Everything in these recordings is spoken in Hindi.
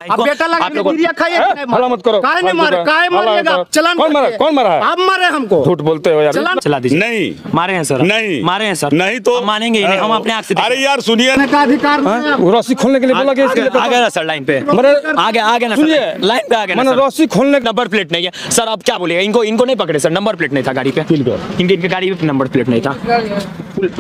अब बेटा लगा खाइए मत करो, काहे नहीं मारे, काहे मारिएगा? चलान कौन मारा है? आप मारे हमको, झूठ बोलते हो यार। चलान चला दीजिए। नहीं मारे हैं सर, नहीं मारे हैं सर, नहीं तो हम मानेंगे ही नहीं, हम अपने आँख से अरे यार सुनिए का अधिकार नहीं है। रस्सी खोलने के लिए बोला गया, आगे ना सर लाइन पे, आगे ना सुनिए, लाइन पे आगे ना मैंने सर। रस्सी खोलने नंबर प्लेट नहीं है सर, आप क्या बोलिए? इनको नहीं पकड़े सर, नंबर प्लेट नहीं था गाड़ी पे, इनके गाड़ी पे नंबर प्लेट नहीं था।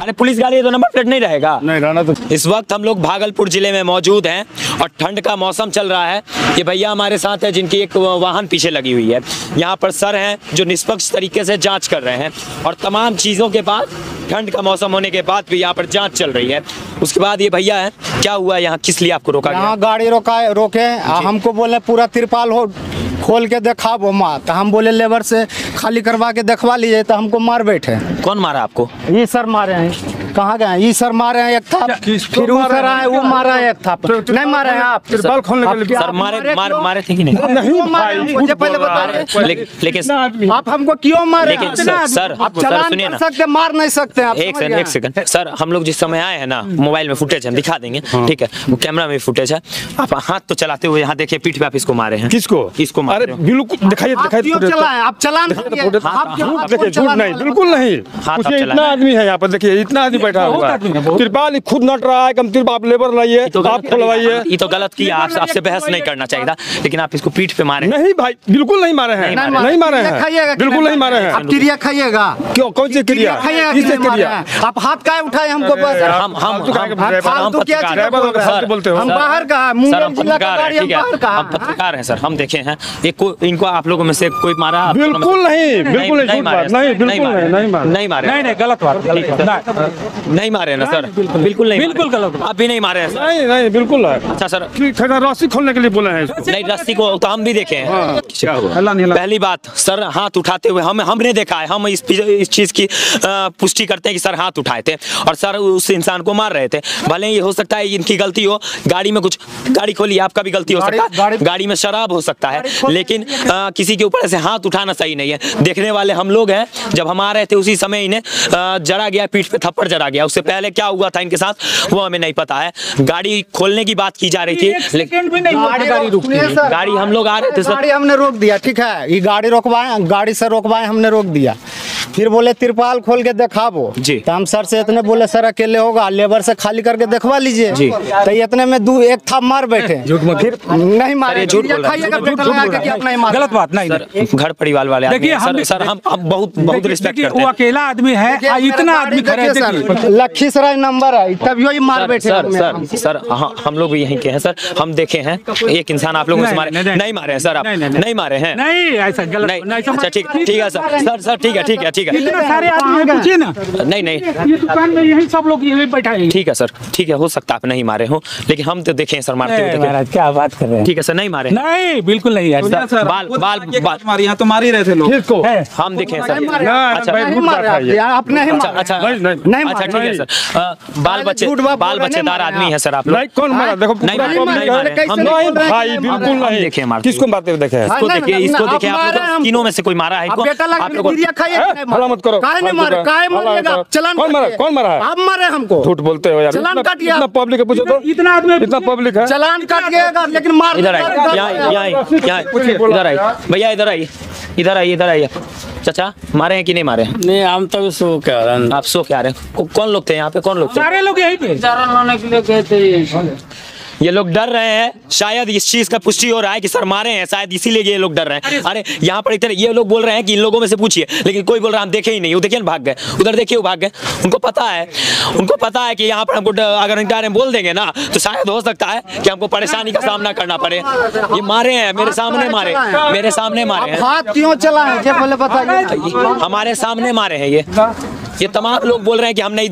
अरे पुलिस गाड़ी है तो नंबर प्लेट नहीं रहेगा? नहीं रहना तो। इस वक्त हम लोग भागलपुर जिले में मौजूद हैं और ठंड का मौसम चल रहा है। ये भैया हमारे साथ है जिनकी एक वाहन पीछे लगी हुई है। यहाँ पर सर हैं जो निष्पक्ष तरीके से जांच कर रहे हैं और तमाम चीज़ों के बाद, ठंड का मौसम होने के बाद भी यहाँ पर जांच चल रही है। उसके बाद ये भैया है, क्या हुआ यहाँ, किस लिए आपको रोका गया? यहाँ गाड़ी रोके हमको बोले पूरा तिरपाल हो खोल के देखा वो माँ, तो हम बोले लेबर से खाली करवा के देखवा लीजिए, तो हमको मार बैठे। कौन मारा आपको? ये सर मारे हैं। कहाँ गए? ये सर मारे हैं एक था, फिर वो सर आए वो मारा है एक था। नहीं मारे हैं आप? तिरपाल खोलने के लिए सर मारे थे कि नहीं? नहीं मारे, मुझे पहले बता रहे। लेकिन आप हमको क्यों मारे? लेकिन सर आप चलान सुनिए कर ना, सकते, मार नहीं सकते आप। एक सेकंड सर, हम लोग जिस समय आए हैं ना, मोबाइल में फुटेज हम दिखा देंगे, ठीक है? वो कैमरा में फुटेज है। आप हाथ तो चलाते हुए यहाँ देखिए, पीठ पे आप इसको मारे हैं। किसको? इसको मारे। अरे बिल्कुल दिखाइए, आप चलान देखिए, झूठ नहीं, बिल्कुल नहीं। पूछिए, इतना आदमी है यहाँ पर, देखिए इतना आदमी बैठा हुआ है। तिरपाल खुद नट रहा है, कम तिरपाल आप लेबर लाइए, आप खुलवाइए। ये तो गलत किया, आपसे बहस नहीं करना चाहिए था, लेकिन आप इसको पीठ पे मारे। नहीं भाई, बिल्कुल नहीं मारे हैं, नहीं मारे हैं, बिल्कुल नहीं मारे हैं। आप क्रिया खाइएगा? क्यों, कौन सी क्रिया? किससे क्रिया? आप हाथ काहे उठाए हमको? बस हम बोलते हो, हम बाहर का पत्रकार हैं सर, हम देखे हैं। इनको आप लोगों में से कोई मारा? बिल्कुल नहीं, बिल्कुल नहीं मारे, नहीं बिल्कुल नहीं मारे, नहीं गलत बात, नहीं मारे ना सर, बिल्कुल नहीं, बिल्कुल गलत। आप भी नहीं मारे हैं? नहीं बिल्कुल है। अच्छा सर, रस्सी खोलने के लिए बोला है इसको। नहीं, रस्सी को तो हम भी देखे हैं। पहली बात सर, हाथ उठाते हुए हमने देखा है, हम इस चीज की पुष्टि करते हैं कि सर हाथ उठाए थे और सर उस इंसान को मार रहे थे। भले ही हो सकता है इनकी गलती हो, गाड़ी में कुछ, गाड़ी खोली, आपका भी गलती हो सकता है, गाड़ी में शराब हो सकता है, लेकिन किसी के ऊपर ऐसे हाथ उठाना सही नहीं है। देखने वाले हम लोग हैं, जब हम आ रहे थे उसी समय इन्हें जड़ा गया, पीठ पे थप्पड़ जड़ा गया। उससे पहले क्या हुआ था इनके साथ वो हमें नहीं पता है। गाड़ी खोलने की बात की जा रही थी, लेकिन गाड़ी हम लोग आ रहे थे सर, गाड़ी हमने रोक दिया, ठीक है? ये गाड़ी रोकवाए, गाड़ी से रोकवाए, हमने रोक दिया। फिर बोले तिरपाल खोल के दिखावो जी, तो हम सर से इतने बोले सर अकेले होगा, लेबर से खाली करके दिखवा लीजिए जी। तो इतने में एक था मार बैठे, फिर नहीं मारे, झूठ बोल रहा है, गलत बात नहीं। घर परिवार वाले देखिए सर, हम बहुत रिस्पेक्ट करते हैं। वो अकेला आदमी है, इतना आदमी खड़े थे, लखीसराय नंबर है, तभी वही मार बैठे। सर हम लोग भी यहीं के हैं सर, हम देखे हैं एक इंसान आप लोगों से मारे नहीं मारे हैं सर, आप नहीं मारे हैं? नहीं ऐसा गलत नहीं। अच्छा ठीक है सर, ठीक है इतने सारे आदमी पूछिए ना। नहीं ये दुकान में यही सब लोग यही बैठा है। ठीक है सर, ठीक है, हो सकता है आप नहीं मारे हो, लेकिन हम तो देखे हैं सर मारते हुए। महाराज क्या बात कर रहे हैं? ठीक है सर, नहीं मारे? नहीं बिल्कुल नहीं यार, बाल मारी, यहाँ तो मार ही रहे थे लोग, हम देखे हैं सर। अच्छा ठीक है सर, बाल बच्चेदार आदमी है सर आप लोग। कौन मारा? देखो भाई, बिल्कुल नहीं देखे मारते। किसको मारते हुए देखे? इसको देखिए आप लोग, तीनों में से कोई मारा है? आप लोग मत करो, काहे नहीं मारे, काहे मारिएगा? चलान कौन मारा है? आप मारे हमको, झूठ बोलते हो यार। चलान काट गया, इतना पब्लिक है, पूछो तो, इतना आदमी, इतना पब्लिक है, चलान काट गया, लेकिन मार। इधर आइए, इधर आइए भैया, इधर आइए। चाचा मारे हैं कि नहीं मारे? नहीं हम तो सो क्या रहे हैं। आप सो क्या रहे हैं? कौन लोग थे यहाँ पे, कौन लोग थे? सारे लोग यहीं पे चारण लाने के लिए गए थे। ये लोग डर रहे हैं, शायद इस चीज का पुष्टि हो रहा है कि सर मारे हैं, शायद इसीलिए ये लोग डर रहे हैं। अरे यहाँ पर इतने ये लोग बोल रहे हैं कि इन लोगों में से पूछिए, लेकिन कोई बोल रहा है हम देखे ही नहीं। वो देखिए भाग गए, उधर देखिए वो भाग गए। उनको पता है कि यहाँ पर हमको अगर इनके बोल देंगे ना तो शायद हो सकता है कि हमको परेशानी का सामना करना पड़े। ये मारे हैं, मेरे सामने मारे हैं। हाथ क्यों चलाए पहले बताइए? हमारे सामने मारे हैं ये तमाम लोग बोल रहे हैं कि हम नहीं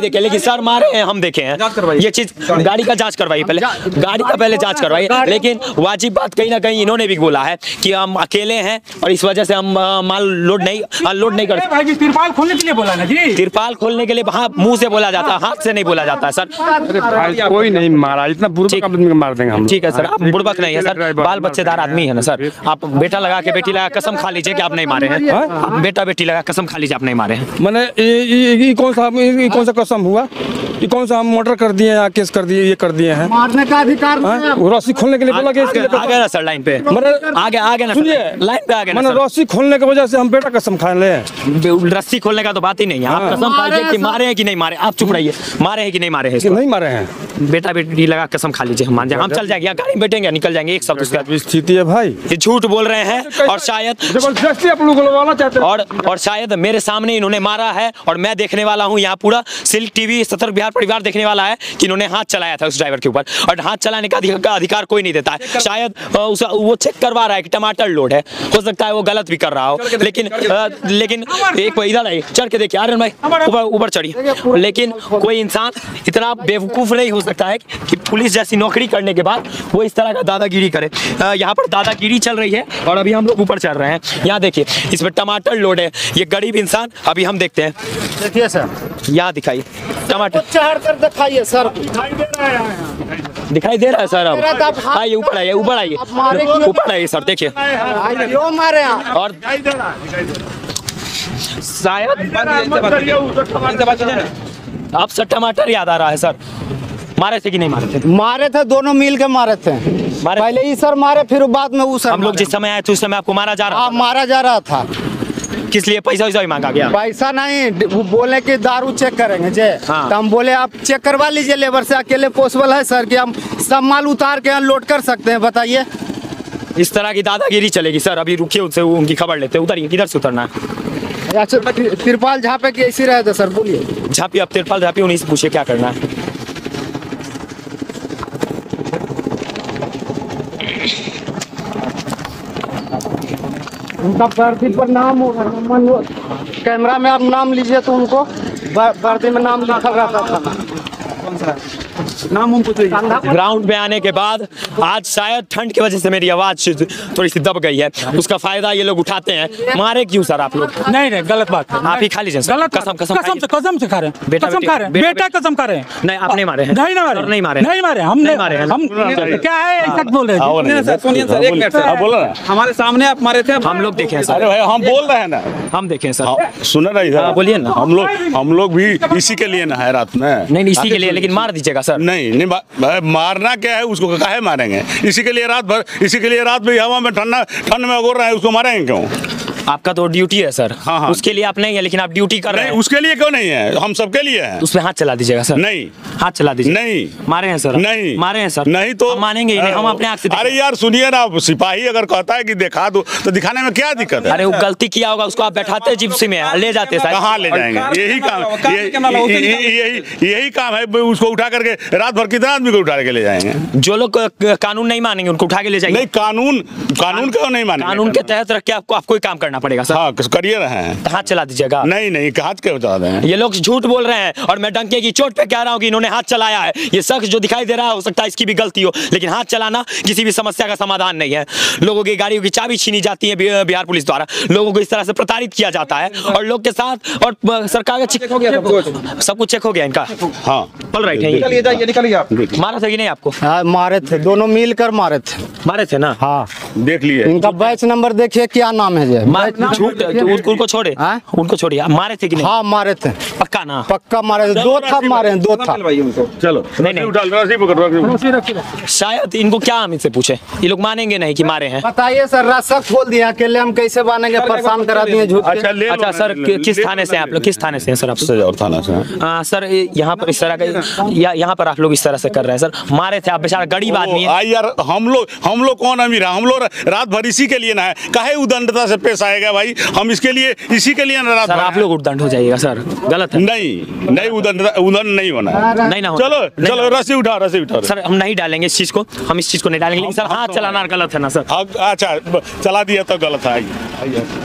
देखे, लेकिन सर मारे हैं, हम देखे हैं। ये चीज गाड़ी का जांच करवाइए, गाड़ी का पहले जांच करवाइए। लेकिन वाजिब बात कहीं ना कहीं इन्होंने भी बोला है कि हम अकेले हैं और इस वजह से हम माल लोड नहीं कर सकते। तिरपाल खोलने के लिए बोला ना जी, तिरपाल खोलने के लिए मुंह से बोला जाता है, हाथ से नहीं बोला जाता है सर। अरे भाई कोई नहीं मारा, इतना बुर्बक आदमी को मार देंगे हम। ठीक है सर, आप बुर्बक नहीं है सर, बाल बच्चेदार आदमी है ना सर। आप बेटा लगा के बेटी लगा कसम खा लीजिए कि आप नहीं मारे हैं। बेटा बेटी लगा कसम खा लीजिए आप नहीं मारे हैं। मैंने ये कौन सा कसम हुआ, ये कौन सा हम मर्डर कर दिए या केस कर दिए, ये कर दिए हैं। मारने का अधिकार नहीं है। वो रस्सी खोलने के लिए बोला कि इसके लिए आ गया ना सर लाइन पे, आगे ना सुनिए, लाइन पे आ गया ना मैंने सर। रस्सी खोलने की वजह से हम बेटा कसम खा ले। रस्सी खोलने का तो बात ही नहीं है। आप कसम खाइए कि मारे हैं कि नहीं मारे। आप चुप रहिए, मारे हैं कि नहीं मारे हैं इसको? नहीं मारे हैं। बेटा बेटी लगा कसम खा लीजिए, हम मान जाए, हम चल जाएंगे, गाड़ी में बैठेंगे, निकल जाएंगे, एक शब्द उसका। स्थिति है भाई, ये झूठ बोल रहे हैं और शायद जबरदस्ती आप लोग बुलवाना चाहते हैं। और शायद मेरे सामने इन्होंने मारा है और मैं देखने वाला हूँ। यहाँ पूरा सिल्क टीवी सतर्क बिहार परिवार देखने वाला है कि इन्होंने हाथ चलाया था उस ड्राइवर के ऊपर, और हाथ चलाने का अधिकार कोई नहीं देता है। शायद वो चेक करवा रहा है कि टमाटर लोड है, हो सकता है वो गलत भी कर रहा हो, लेकिन एक इधर आई, चढ़ के देखिए आर्यन भाई, ऊपर चढ़िए। लेकिन कोई इंसान इतना बेवकूफ नहीं हो सकता है कि पुलिस जैसी नौकरी करने के बाद वो इस तरह का दादागिरी करे। यहाँ पर दादागिरी चल रही है और अभी हम लोग ऊपर चढ़ रहे हैं। यहाँ देखिए, इसमें टमाटर लोड है। ये गरीब इंसान, अभी हम देखते हैं, देखिए सर, यहाँ दिखाइए टमाटर, चढ़ कर दिखाइए सर, दिखाई दे रहा है सर। अब आइए, ऊपर आइए, ऊपर आइए, ऊपर आइए सर, देखिए। क्यों मारे आप? और शायद अब सर टमाटर याद आ रहा है सर, मारे थे कि नहीं मारे थे? मारे थे, दोनों मिल के मारे थे। पहले ही सर मारे, फिर बाद में वो सर। हम लोग जिस समय आए थे उस समय आपको मारा जा रहा था? मारा जा रहा था। किस लिए? पैसा वैसा भी मांगा गया? पैसा नहीं, वो बोले कि दारू चेक करेंगे जे। हाँ। तो हम बोले आप चेक करवा लीजिए लेबर से, अकेले पॉसिबल है सर कि हम सब माल उतार के अनलोड कर सकते हैं? बताइए। इस तरह की दादागिरी चलेगी सर? अभी रुकिए, उनसे उनकी खबर लेते हैं। उतरिए, किधर से उतरना है? अच्छा, तिरपाल झापे की ऐसी रहे थे सर, बोलिए। झापिए, अब तिरपाल झापिए, उन्हीं से पूछिए क्या करना है। उनका वर्दी पर नाम होगा, कैमरा में आप नाम लीजिए तो उनको वर्दी में नाम लिखा रहता था। नाम हम पूछ ग्राउंड पे आने के बाद आज शायद ठंड की वजह से मेरी आवाज थोड़ी सी दब गई है, उसका फायदा ये लोग उठाते हैं। मारे क्यों सर आप लोग? नहीं नहीं, गलत बात है। आप ही खा लीजिए सर। गलत कसम कसम से खा रहे हैं, कसम खा रहे हैं, बेटा कसम खा रहे हैं। नहीं, आप नहीं मारे हैं? नहीं मारे, नहीं मारे, नहीं मारे, हम नहीं मारे, हम क्या है ऐसा बोल रहे हैं? सुनिए सर, एक मिनट सर, बोलो ना। हमारे सामने आप मारे थे, हम लोग देखे सर। अरे भाई हम बोल रहे हैं ना, हम देखे सर। सुनो ना इधर, बोलिए ना। हम लोग भी इसी के लिए ना है रात में। नहीं, इसी के लिए, लेकिन मार दीजिएगा सर। नहीं, मारना क्या है, उसको काहे मारेंगे? इसी के लिए रात भर, इसी के लिए रात भर हवा में ठंड में अगोर रहे हैं, उसको मारेंगे क्यों? आपका तो ड्यूटी है सर। हाँ। उसके लिए आप नहीं है, लेकिन आप ड्यूटी कर रहे हैं। उसके लिए क्यों नहीं है? हम सबके लिए है। उसमें हाथ चला दीजिएगा सर। नहीं, हाथ चला दीजिए। नहीं मारे हैं सर? नहीं मारे हैं सर? नहीं तो हम मानेंगे ही नहीं, हम अपने आँख से अरे यार सुनिए ना, सिपाही अगर कहता है कि दिखा दो तो दिखाने में क्या दिक्कत है? अरे वो गलती किया होगा, उसको आप बैठाते जिप्सी में, ले जाते सर। कहाँ ले जाएंगे? यही काम है, उसको उठा करके रात भर कितना आदमी को उठा के ले जाएंगे? जो लोग कानून नहीं मानेंगे उनको उठा के ले जाएंगे। नहीं, कानून क्यों नहीं मानेंगे? कानून के तहत रख के आपको ही काम करना पड़ेगा सर। हाँ, करिए रहे हैं। हाथ चला दीजिएगा। नहीं, हाथ क्यों चला रहे हैं? ये लोग झूठ बोल रहे हैं और मैं डंके की चोट पे कह रहा हूँ कि इन्होंने हाथ चलाया है। ये शख्स जो दिखाई दे रहा है, हो सकता है इसकी भी गलती हो, लेकिन हाथ चलाना किसी भी समस्या का समाधान नहीं है। लोगों की गाड़ियों की चाबी छीनी जाती है बिहार पुलिस द्वारा, लोगों को इस तरह से प्रताड़ित किया जाता है और लोग के साथ, और सरकार का चेक हो गया, सब कुछ चेक हो गया इनका। हाँ, ऑल राइट है। निकलिए आप। मारा था कि नहीं आपको? हाँ, मारे थे, दोनों मिलकर मारे थे। मारे थे ना? हाँ, देख लिए। इनका बैच नंबर देखिए, क्या नाम है जे? झूठ, उनको छोड़े, उनको छोड़िए। मारे थे कि नहीं? हाँ, मारे थे, पक्का ना? पक्का मारे थे, 2 था मारे हैं, 2 था। चलो नहीं। शायद इनको क्या हम इनसे पूछे, ये लोग मानेंगे नहीं कि मारे हैं। बताइए सर, रास्ता खोल दिया, अकेले हम कैसे मानेंगे? परेशान करा दिए झूठ के। अच्छा सर, किस थाने से आप लोग? किस थाने से हैं सर आप? और थाना से। सर यहाँ पर इस तरह का, यहाँ पर आप लोग इस तरह से कर रहे हैं सर? मारे थे आप, बेचारा गरीब आदमी है। यार हम लोग कौन अमीर है? हम लोग रात भर इसी के लिए ना है, काहे उदंडता से पेश आएगा भाई? हम इसके लिए, इसी के लिए ना रात भर। आप लोग उद्दंड हो जाइएगा सर, गलत है। नहीं, उदंड नहीं होना है। नहीं ना हो। चलो रस्सी उठा सर, हम नहीं डालेंगे इस चीज को, हम इस चीज को नहीं डालेंगे, लेकिन सर हाथ चलाना गलत है ना सर? अच्छा, चला दिया तो गलत है।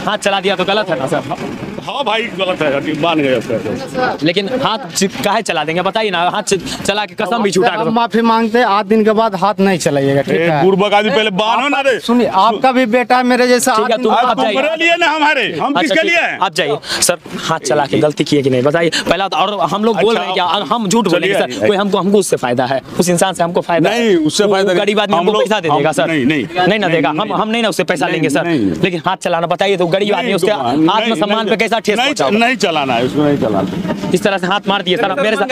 हाथ चला दिया तो गलत है ना सर? हाँ भाई, गलत है, मान गए। लेकिन हाथ काहे चला देंगे बताइए ना? हाथ चला के कसम भी झूठा कर। माफी मांगते हैं, 8 दिन के बाद हाथ नहीं चलाइएगा, ठीक है? बुर्बक आदमी पहले बानो ना रे। सुनिए, आपका भी बेटा है मेरे जैसा। ठीक है, तुम आप जाइए। लिए ना हमारे, हम किसके लिए हैं? आप जाइए सर। हाथ चला के गलती किए कि नहीं बताइए पहला तो। और हम लोग बोल रहे हैं कि हम झूठ बोलेंगे सर? कोई हमको उससे फायदा है? उस इंसान से हमको फायदा नहीं, उससे फायदा गरीब आदमी हमको पैसा दे देगा सर? नहीं ना देगा, हम नहीं ना उससे पैसा लेंगे सर। लेकिन हाथ चलाना बताइए तो गरीब आदमी उसके आत्मसम्मान पे कैसा कैसा ठेस पहुंचा होगा? नहीं चलाना है, उसको नहीं चलाना। इस तरह से हाथ मार दिए सर मेरे साथ।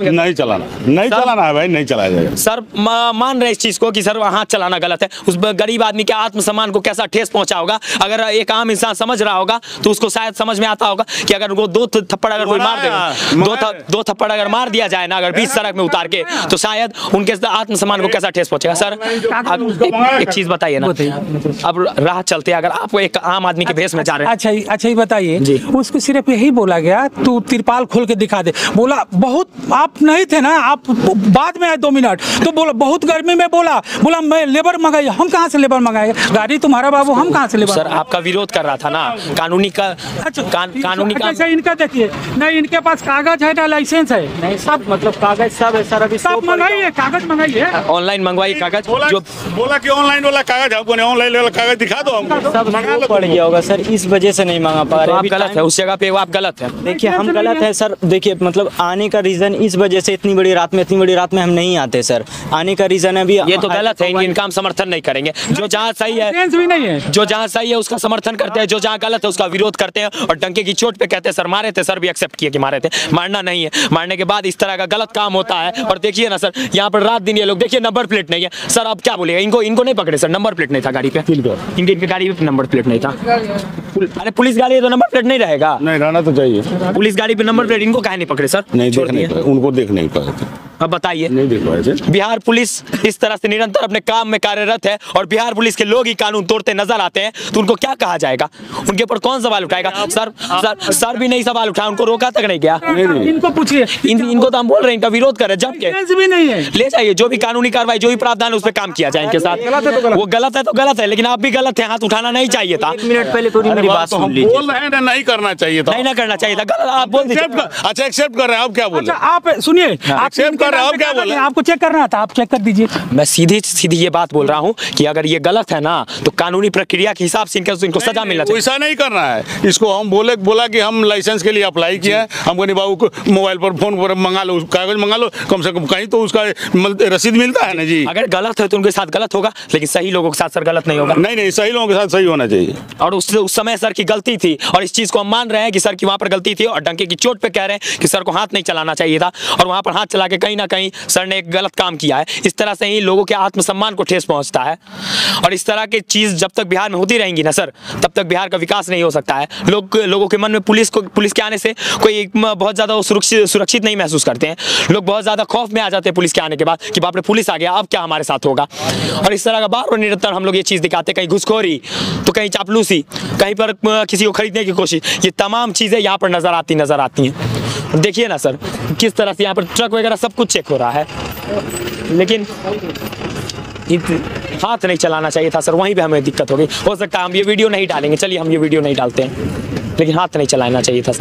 नहीं चलाना, नहीं चलाना है भाई, नहीं चलाया जाएगा। सर मान रहे इस चीज को कि सर हाथ चलाना गलत है। उस गरीब आदमी के आत्मसम्मान को कैसा ठेस पहुंचा होगा। अगर एक आम इंसान समझ रहा होगा तो उसको शायद समझ में आता होगा कि अगर वो 2 थप्पड़ अगर कोई मार देगा, 2 थप्पड़ अगर मार दिया जाए ना अगर बीच सड़क में उतार के, तो शायद उनके आत्मसम्मान को कैसा ठेस पहुंचेगा। सर एक चीज बताइए ना, अब राह चलते अगर आप एक आम आदमी के भेष में जा रहे हैं। अच्छा ही बताइए, उसको सिर्फ यही बोला गया तू तिरपाल खोल के दिखा दे। बोला बहुत, आप नहीं थे ना, आप बाद में आए 2 मिनट, तो बोला बहुत गर्मी में बोला मैं लेबर मंगाई। हम कहाँ से लेबर मंगाए? गाड़ी तुम्हारा बाबू, हम कहाँ से लेबर? सर आपका विरोध कर रहा था ना कानूनी का। कानूनी का अच्छा इनका देखिए, नहीं इनके पास कागज है ना लाइसेंस है? नहीं सब मतलब कागज सब है सर। अभी सब मंगाइए, कागज मंगाइए, ऑनलाइन मंगवाइए कागज। जो बोला कि ऑनलाइन वाला कागज आपको नहीं, ऑनलाइन वाला कागज दिखा दो हमको। सब मंगा पड़ गया होगा सर, इस वजह से नहीं मंगा पा रहे। आप गलत है, उस जगह पे आप गलत है। देखिए हम गलत है सर। देखिए मतलब आने का रीजन इस वजह से इतनी बड़ी रात में हम नहीं आते सर। आने का रीजन है, अभी ये तो गलत है, इनका हम समर्थन नहीं करेंगे। जो जहाँ सही है भी नहीं है, जो जहाँ सही है उसका समर्थन करते हैं, जो जहाँ गलत है उसका विरोध करते हैं और डंके की चोट पे कहते हैं सर मारे थे। सर भी एक्सेप्ट किए कि मारे थे, मारना नहीं है। मारने के बाद इस तरह का गलत काम होता है। और देखिए ना सर, यहाँ पर रात दिन ये लोग देखिए नंबर प्लेट नहीं है। सर अब क्या बोलेगा, इनको नहीं पकड़े सर, नंबर प्लेट नहीं था गाड़ी पे, इनकी गाड़ी पे नंबर प्लेट नहीं था। अरे पुलिस गाड़ी है तो नंबर प्लेट नहीं रहेगा? नहीं रहना तो चाहिए। पुलिस गाड़ी पे नंबर प्लेट इनको काहे नहीं पकड़े सर? नहीं देख नहीं पाए, उनको देख नहीं पाए। अब बताइए, नहीं देख पाए थे। बिहार पुलिस इस तरह से निरंतर अपने काम में कार्यरत है और बिहार पुलिस के लोग ही कानून तोड़ते नजर आते हैं, तो उनको क्या कहा जाएगा? उनके ऊपर कौन सवाल उठाएगा? सर भी नहीं सवाल उठाया, उनको रोका तक नहीं गया। इनको पूछिए, इनको तो हम बोल रहे हैं इनका विरोद कर रहे हैं, जब के भी नहीं है। ले जाइए, जो भी कानूनी कार्रवाई, जो भी प्रावधान है उस पर काम किया जाए इनके साथ। वो गलत है तो गलत है, लेकिन आप भी गलत है, हाथ उठाना नहीं चाहिए था। 1 मिनट पहले थोड़ी मेरी बात सुन लीजिए। बोल रहे हैं नहीं करना चाहिए था, नहीं करना चाहिए था, गलत आप बोल दीजिए। अच्छा एक्सेप्ट कर रहे हैं, आप क्या बोल रहे हैं? आप सुनिए, आप एक्सेप्ट कर रहे हैं, आप क्या बोल रहे हैं? आपको चेक करना था, आप चेक कर दीजिए। मैं सीधी ये बात बोल रहा हूँ कि अगर ये गलत है ना तो कानूनी प्रक्रिया के हिसाब से इनको सजा मिलना चाहिए। ऐसा नहीं करना है। इसको हम बोला कि हम लाइसेंस के लिए अप्लाई किया है, हमको नहीं बाबू को मोबाइल पर फोन पर मंगा लो, कागज मंगा लो, कम से कम कहीं तो उसका रसीद मिलता है ना जी। अगर गलत है तो उनके साथ गलत होगा, लेकिन सही लोगों के साथ सर गलत नहीं होगा। नहीं सही लोगों के साथ सही होना चाहिए। और उस समय सर की गलती थी और इस चीज को हम मान रहे हैं कि सर की वहां पर गलती थी और डंके की चोट पे कह रहे हैं कि सर को हाथ नहीं चलाना चाहिए था और वहां पर हाथ चला के कहीं ना कहीं सर ने एक गलत काम किया है। इस तरह से ही लोगों के आत्मसम्मान को ठेस पहुंचता है और इस तरह की चीज जब तक बिहार में होती रहेंगी ना सर, तब तक बिहार का विकास नहीं हो सकता है। लोगों के मन में पुलिस के आने से कोई बहुत ज्यादा सुरक्षित नहीं महसूस करते हैं। लोग बहुत ज्यादा खौफ में आ जाते हैं पुलिस के आने के बाद कि बाप रे पुलिस आ गया, अब क्या हमारे साथ होगा। और इस तरह का बार बार निरंतर हम लोग ये चीज दिखाते हैं, कहीं घुसखोरी तो कहीं चापलूसी, कहीं पर किसी को खरीदने की कोशिश, ये तमाम चीजें यहाँ पर नजर आती हैं। देखिए ना सर किस तरह से यहाँ पर ट्रक वगैरह सब कुछ चेक हो रहा है, लेकिन हाथ नहीं चलाना चाहिए था सर, वहीं पे हमें दिक्कत हो गई। हो सकता है हम ये वीडियो नहीं डालेंगे, चलिए हम ये वीडियो नहीं डालते हैं, लेकिन हाथ नहीं चलाना चाहिए था सर।